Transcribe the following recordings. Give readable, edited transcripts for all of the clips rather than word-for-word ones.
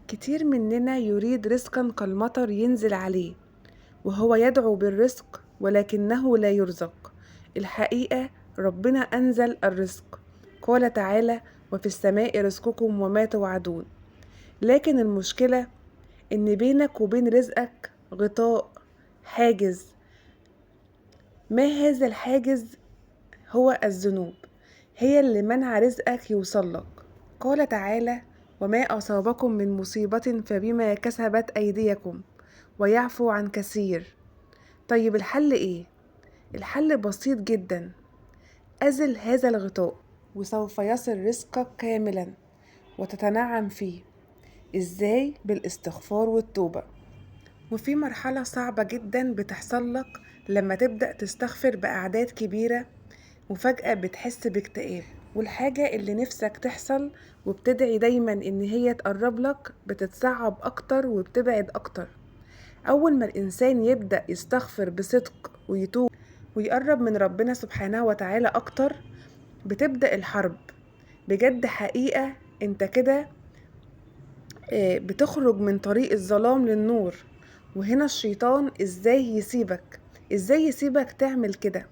كتير مننا يريد رزقا كالمطر ينزل عليه، وهو يدعو بالرزق ولكنه لا يرزق. الحقيقة ربنا أنزل الرزق، قال تعالى: وفي السماء رزقكم وما توعدون. لكن المشكلة إن بينك وبين رزقك غطاء، حاجز. ما هذا الحاجز؟ هو الذنوب، هي اللي منع رزقك يوصلك. قال تعالى: وما أصابكم من مصيبة فبما كسبت أيديكم ويعفو عن كثير. طيب الحل إيه؟ الحل بسيط جدا، أزل هذا الغطاء وسوف يصل رزقك كاملا وتتنعم فيه. إزاي؟ بالاستغفار والتوبة. وفي مرحلة صعبة جدا بتحصل لك لما تبدأ تستغفر بأعداد كبيرة، وفجأة بتحس باكتئاب، والحاجة اللي نفسك تحصل وبتدعي دايما إن هي تقرب لك بتتصعب أكتر وبتبعد أكتر. أول ما الإنسان يبدأ يستغفر بصدق ويتوب ويقرب من ربنا سبحانه وتعالى أكتر، بتبدأ الحرب بجد. حقيقة انت كده بتخرج من طريق الظلام للنور. وهنا الشيطان ازاي يسيبك تعمل كده؟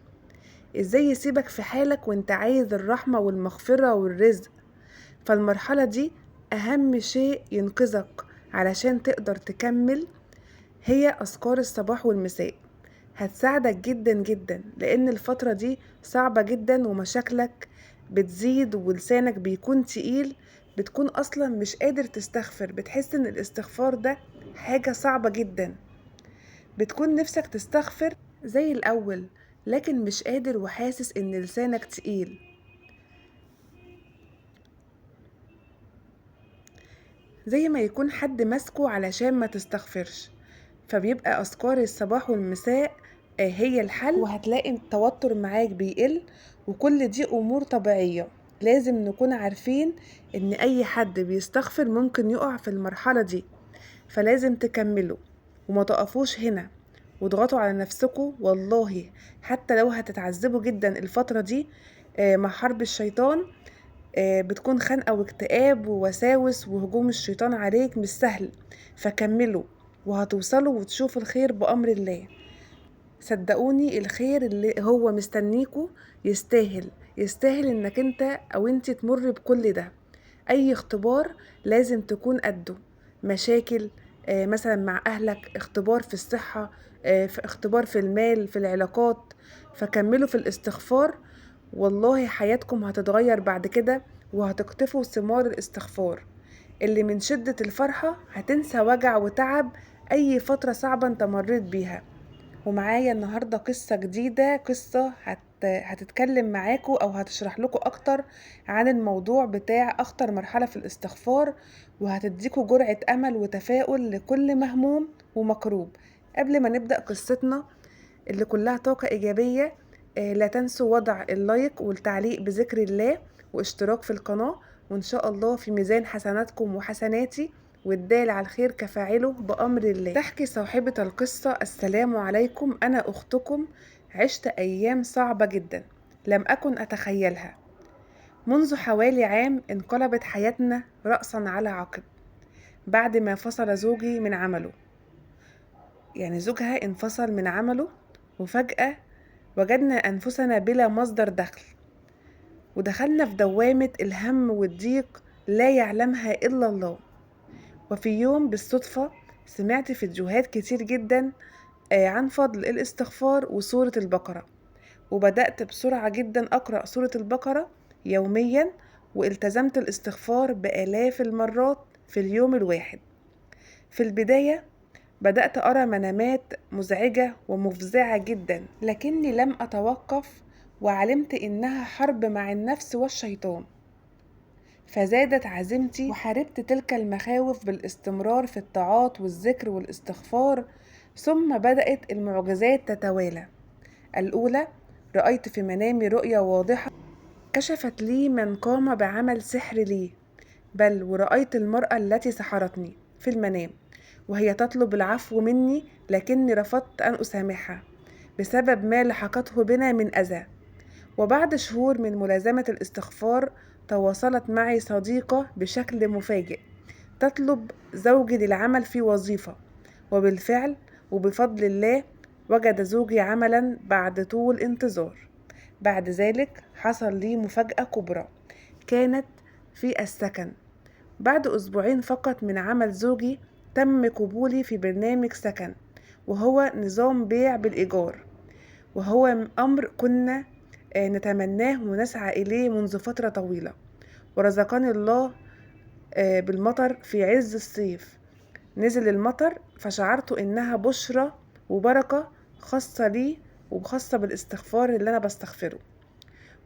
ازاي يسيبك في حالك وانت عايز الرحمة والمغفرة والرزق؟ فالمرحلة دي أهم شيء ينقذك علشان تقدر تكمل هي أذكار الصباح والمساء. هتساعدك جدا جدا، لأن الفترة دي صعبة جدا ومشاكلك بتزيد ولسانك بيكون تقيل، بتكون أصلا مش قادر تستغفر، بتحس إن الاستغفار ده حاجة صعبة جدا. بتكون نفسك تستغفر زي الأول لكن مش قادر وحاسس إن لسانك تقيل. زي ما يكون حد ماسكه علشان ما تستغفرش. فبيبقى أذكار الصباح والمساء هي الحل، وهتلاقي التوتر معاك بيقل. وكل دي أمور طبيعية. لازم نكون عارفين إن أي حد بيستغفر ممكن يقع في المرحلة دي، فلازم تكملوا وما تقفوش هنا وضغطوا على نفسكوا. والله حتى لو هتتعذبوا جدا الفترة دي مع حرب الشيطان، بتكون خنقة واكتئاب ووساوس وهجوم الشيطان عليك مش سهل. فكملوا وهتوصلوا وتشوفوا الخير بأمر الله. صدقوني الخير اللي هو مستنيكوا يستاهل انك انت او انت تمر بكل ده. اي اختبار لازم تكون قده. مشاكل مثلا مع اهلك، اختبار في الصحة، في اختبار في المال، في العلاقات. فكملوا في الاستغفار، والله حياتكم هتتغير بعد كده، وهتقطفوا ثمار الاستغفار اللي من شدة الفرحة هتنسى وجع وتعب اي فترة صعبة انت مريت بيها. ومعايا النهاردة قصة جديدة، قصة هتتكلم معاكوا أو هتشرح لكم أكتر عن الموضوع بتاع أخطر مرحلة في الاستغفار، وهتديكوا جرعة أمل وتفاؤل لكل مهموم ومكروب. قبل ما نبدأ قصتنا اللي كلها طاقة إيجابية، لا تنسوا وضع اللايك والتعليق بذكر الله واشتراك في القناة، وإن شاء الله في ميزان حسناتكم وحسناتي، والدال على الخير كفاعله بأمر الله. تحكي صاحبة القصة: السلام عليكم، أنا أختكم. عشت أيام صعبة جدا لم أكن أتخيلها. منذ حوالي عام انقلبت حياتنا رأسا على عقب بعد ما فصل زوجي من عمله. يعني زوجها انفصل من عمله، وفجأة وجدنا أنفسنا بلا مصدر دخل، ودخلنا في دوامة الهم والضيق لا يعلمها إلا الله. وفي يوم بالصدفة سمعت فيديوهات كتير جدا عن فضل الاستغفار وسورة البقرة، وبدأت بسرعة جدا أقرأ سورة البقرة يوميا، والتزمت الاستغفار بآلاف المرات في اليوم الواحد. في البداية بدأت أرى منامات مزعجة ومفزعة جدا، لكني لم أتوقف، وعلمت إنها حرب مع النفس والشيطان. فزادت عزيمتي وحاربت تلك المخاوف بالاستمرار في الطاعات والذكر والاستغفار. ثم بدأت المعجزات تتوالى. الأولى: رأيت في منامي رؤية واضحة كشفت لي من قام بعمل سحر لي، بل ورأيت المرأة التي سحرتني في المنام وهي تطلب العفو مني، لكني رفضت أن أسامحها بسبب ما لحقته بنا من أذى. وبعد شهور من ملازمة الاستغفار تواصلت معي صديقة بشكل مفاجئ، تطلب زوجي للعمل في وظيفة، وبالفعل وبفضل الله وجد زوجي عملا بعد طول انتظار. بعد ذلك حصل لي مفاجأة كبرى كانت في السكن. بعد أسبوعين فقط من عمل زوجي تم قبولي في برنامج سكن، وهو نظام بيع بالإيجار، وهو أمر كنا نتمناه ونسعى إليه منذ فترة طويلة. ورزقني الله بالمطر في عز الصيف. نزل المطر فشعرت إنها بشرى وبركة خاصة لي وخاصة بالاستغفار اللي أنا بستغفره.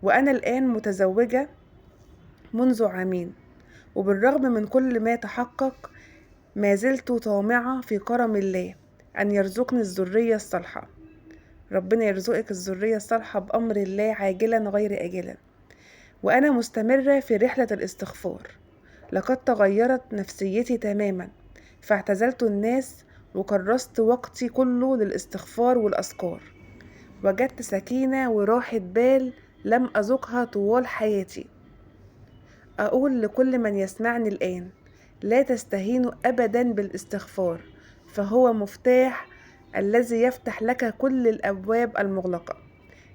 وأنا الآن متزوجة منذ عامين، وبالرغم من كل ما تحقق ما زلت طامعة في كرم الله أن يرزقني الذرية الصالحة. ربنا يرزقك الذرية الصالحة بأمر الله عاجلا غير آجلا. وأنا مستمرة في رحلة الاستغفار. لقد تغيرت نفسيتي تماما، فاعتزلت الناس وكرست وقتي كله للاستغفار والأذكار. وجدت سكينة وراحة بال لم أذقها طوال حياتي. أقول لكل من يسمعني الآن: لا تستهينوا أبدا بالاستغفار، فهو مفتاح الذي يفتح لك كل الأبواب المغلقة.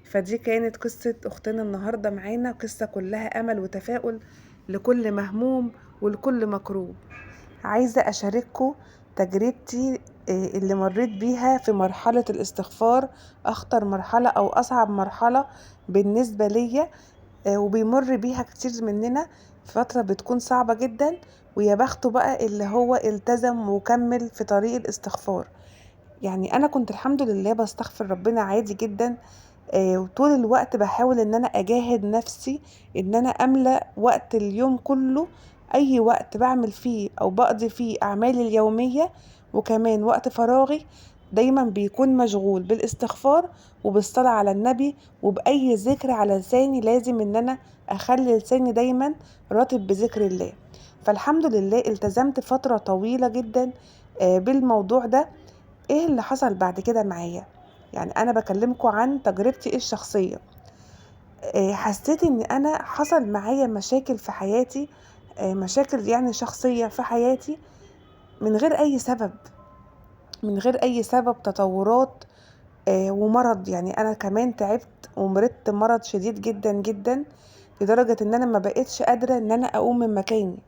فدي كانت قصة أختنا النهاردة معانا، قصة كلها أمل وتفاؤل لكل مهموم ولكل مكروب. عايزة أشارككم تجربتي اللي مريت بيها في مرحلة الاستغفار، أخطر مرحلة أو أصعب مرحلة بالنسبة ليا، وبيمر بيها كتير مننا في فترة بتكون صعبة جدا. ويا بخته بقى اللي هو التزم وكمل في طريق الاستغفار. يعني أنا كنت الحمد لله بستغفر ربنا عادي جدا، وطول الوقت بحاول ان انا اجاهد نفسي ان انا املأ وقت اليوم كله، اي وقت بعمل فيه او بقضي فيه اعمالي اليومية وكمان وقت فراغي دايما بيكون مشغول بالاستغفار وبالصلاة على النبي وبأي ذكر على لساني. لازم ان انا اخلي لساني دايما رطب بذكر الله. فالحمد لله التزمت فترة طويلة جدا بالموضوع ده. ايه اللي حصل بعد كده معايا؟ يعني انا بكلمكم عن تجربتي الشخصية. حسيت ان انا حصل معايا مشاكل في حياتي، مشاكل يعني شخصية في حياتي من غير اي سبب، من غير اي سبب، تطورات ومرض. يعني انا كمان تعبت ومرضت مرض شديد جدا جدا، لدرجة ان انا ما بقيتش قادرة ان انا اقوم من مكاني.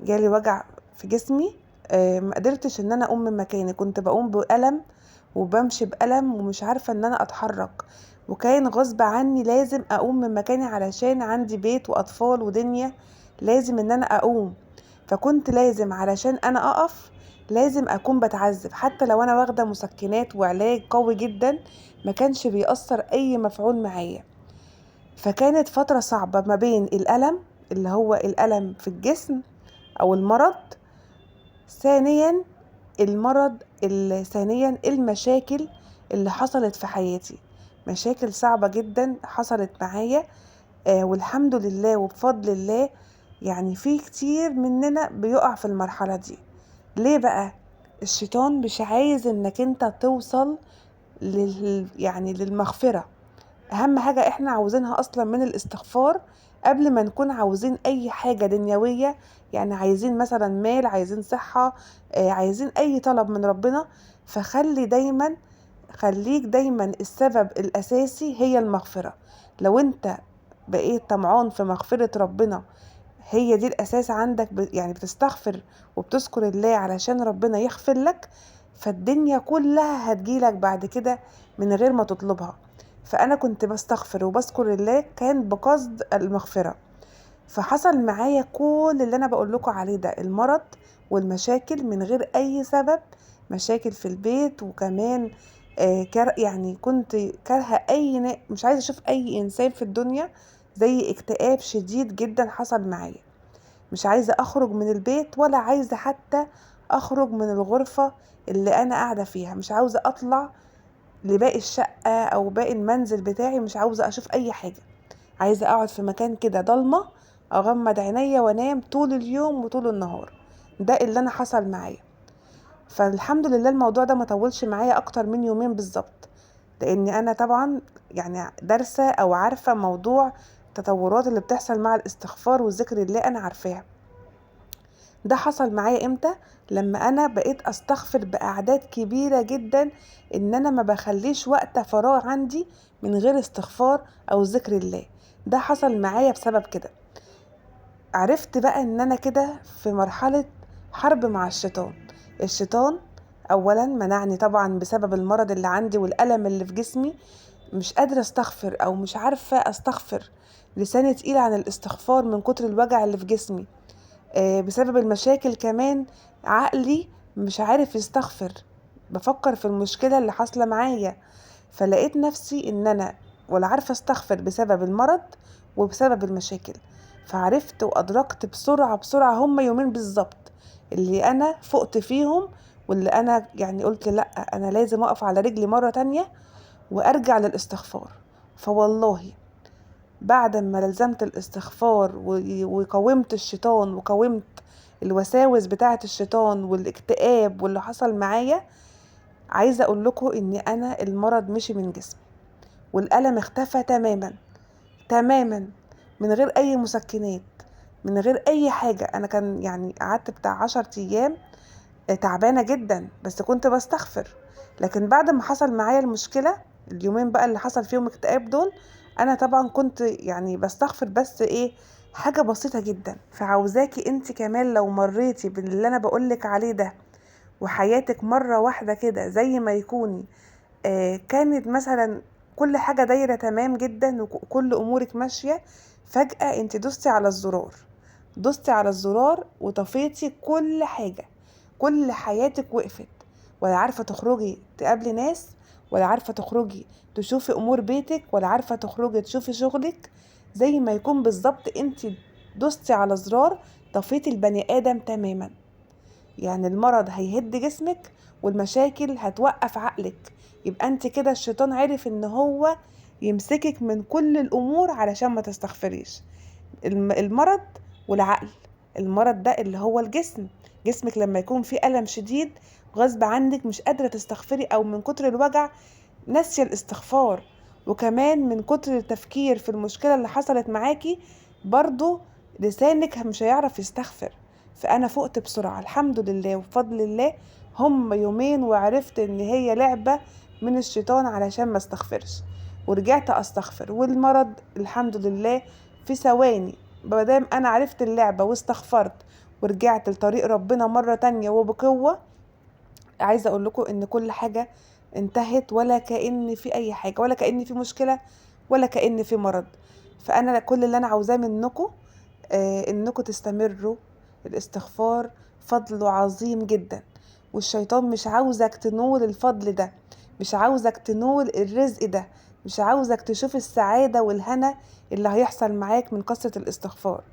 جالي وجع في جسمي، ما قدرتش ان انا اقوم من مكاني، كنت بقوم بألم وبمشي بألم ومش عارفة ان انا اتحرك، وكان غصب عني لازم اقوم من مكاني علشان عندي بيت واطفال ودنيا، لازم ان انا اقوم. فكنت لازم علشان انا اقف لازم اكون بتعذب، حتى لو انا واخدة مسكنات وعلاج قوي جدا ما كانش بيأثر اي مفعول معايا. فكانت فترة صعبة ما بين الألم اللي هو الألم في الجسم او المرض، ثانيا ثانيا المشاكل اللي حصلت في حياتي، مشاكل صعبة جدا حصلت معايا. والحمد لله وبفضل الله يعني في كتير مننا بيقع في المرحلة دي. ليه بقى؟ الشيطان مش عايز انك انت توصل يعني للمغفرة. اهم حاجة احنا عاوزينها اصلا من الاستغفار قبل ما نكون عاوزين اي حاجة دنيوية، يعني عايزين مثلا مال، عايزين صحة، عايزين اي طلب من ربنا. خليك دايما السبب الاساسي هي المغفرة. لو انت بقيت طمعان في مغفرة ربنا، هي دي الاساس عندك، يعني بتستغفر وبتذكر الله علشان ربنا يغفر لك، فالدنيا كلها هتجيلك بعد كده من غير ما تطلبها. فانا كنت بستغفر وبذكر الله كان بقصد المغفرة. فحصل معايا كل اللي انا بقول لكم عليه ده، المرض والمشاكل من غير اي سبب، مشاكل في البيت، وكمان يعني كنت كارهه مش عايزه اشوف اي انسان في الدنيا، زي اكتئاب شديد جدا حصل معايا. مش عايزه اخرج من البيت ولا عايزه حتى اخرج من الغرفه اللي انا قاعده فيها، مش عاوزه اطلع لباقي الشقه او باقي المنزل بتاعي، مش عاوزه اشوف اي حاجه، عايزه اقعد في مكان كده ضلمه، اغمض عينيا وانام طول اليوم وطول النهار. ده اللي انا حصل معايا. فالحمد لله الموضوع ده ما طولش معايا اكتر من يومين بالظبط، لاني انا طبعا يعني دارسه او عارفه موضوع التطورات اللي بتحصل مع الاستغفار وذكر الله، انا عارفاها. ده حصل معايا امتى؟ لما انا بقيت استغفر باعداد كبيرة جدا، ان انا ما بخليش وقت فراغ عندي من غير استغفار او ذكر الله. ده حصل معايا بسبب كده. عرفت بقى ان انا كده في مرحلة حرب مع الشيطان. الشيطان اولا منعني طبعا بسبب المرض اللي عندي والألم اللي في جسمي، مش قادرة استغفر او مش عارفة استغفر، لساني تقيل عن الاستغفار من كتر الوجع اللي في جسمي. بسبب المشاكل كمان عقلي مش عارف يستغفر، بفكر في المشكلة اللي حاصلة معايا. فلقيت نفسي ان انا ولا عارفة استغفر بسبب المرض وبسبب المشاكل. فعرفت وادركت بسرعة بسرعة، هم يومين بالظبط اللي انا فقت فيهم، واللي انا يعني قلت لا، انا لازم اقف على رجلي مرة تانية وارجع للاستغفار. فوالله بعد ما لزمت الاستغفار وقاومت الشيطان وقاومت الوساوس بتاعة الشيطان والاكتئاب واللي حصل معايا، عايزة اقول لكم ان انا المرض مشي من جسمي والألم اختفى تماما تماما، من غير اي مسكنات، من غير اي حاجة. انا كان يعني قعدت بتاع 10 ايام تعبانة جدا، بس كنت بستغفر. لكن بعد ما حصل معايا المشكلة، اليومين بقى اللي حصل فيهم اكتئاب دول، انا طبعا كنت يعني بستغفر بس ايه، حاجة بسيطة جدا. فعاوزاكي انت كمان لو مريتي باللي انا بقولك عليه ده، وحياتك مرة واحدة كده زي ما يكوني كانت مثلا كل حاجة دايرة تمام جدا وكل امورك ماشية، فجأة انت دوستي على الزرار وطفيتي كل حاجة، كل حياتك وقفت. ولا عارفة تخرجي تقابلي ناس، ولا عارفة تخرجي تشوفي امور بيتك، ولا عارفة تخرجي تشوفي شغلك. زي ما يكون بالظبط انت دوستي على زرار طفيتي البني ادم تماما. يعني المرض هيهد جسمك والمشاكل هتوقف عقلك. يبقى انت كده الشيطان عرف ان هو يمسكك من كل الامور علشان ما تستغفريش. المرض والعقل. المرض ده اللي هو الجسم، جسمك لما يكون فيه ألم شديد غصب عنك مش قادرة تستغفري، او من كتر الوجع ناسية الاستغفار، وكمان من كتر التفكير في المشكلة اللي حصلت معاكي برضو لسانك مش هيعرف يستغفر. فأنا فقت بسرعة الحمد لله وبفضل الله. هم يومين وعرفت ان هي لعبة من الشيطان علشان ما استغفرش، ورجعت استغفر، والمرض الحمد لله في ثواني. مادام انا عرفت اللعبة واستغفرت ورجعت لطريق ربنا مرة تانية وبقوة، عايزة اقول لكم ان كل حاجة انتهت، ولا كأن في اي حاجة، ولا كأن في مشكلة، ولا كأن في مرض. فانا كل اللي انا عاوزاه منكم انكم تستمروا. الاستغفار فضله عظيم جدا، والشيطان مش عاوزك تنول الفضل ده، مش عاوزك تنول الرزق ده، مش عاوزك تشوف السعادة والهنا اللي هيحصل معاك من كثرة الاستغفار.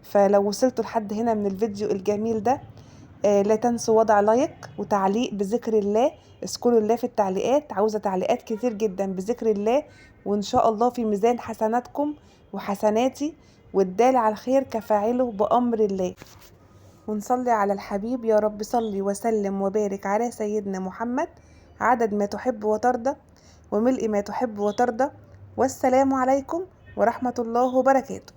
فلو وصلتوا لحد هنا من الفيديو الجميل ده، لا تنسوا وضع لايك وتعليق بذكر الله. اذكروا الله في التعليقات، عاوزة تعليقات كتير جدا بذكر الله، وإن شاء الله في ميزان حسناتكم وحسناتي، والدال على الخير كفاعله بأمر الله. ونصلي على الحبيب. يا رب صلي وسلم وبارك على سيدنا محمد عدد ما تحب وترضى وملء ما تحب وترضى. والسلام عليكم ورحمة الله وبركاته.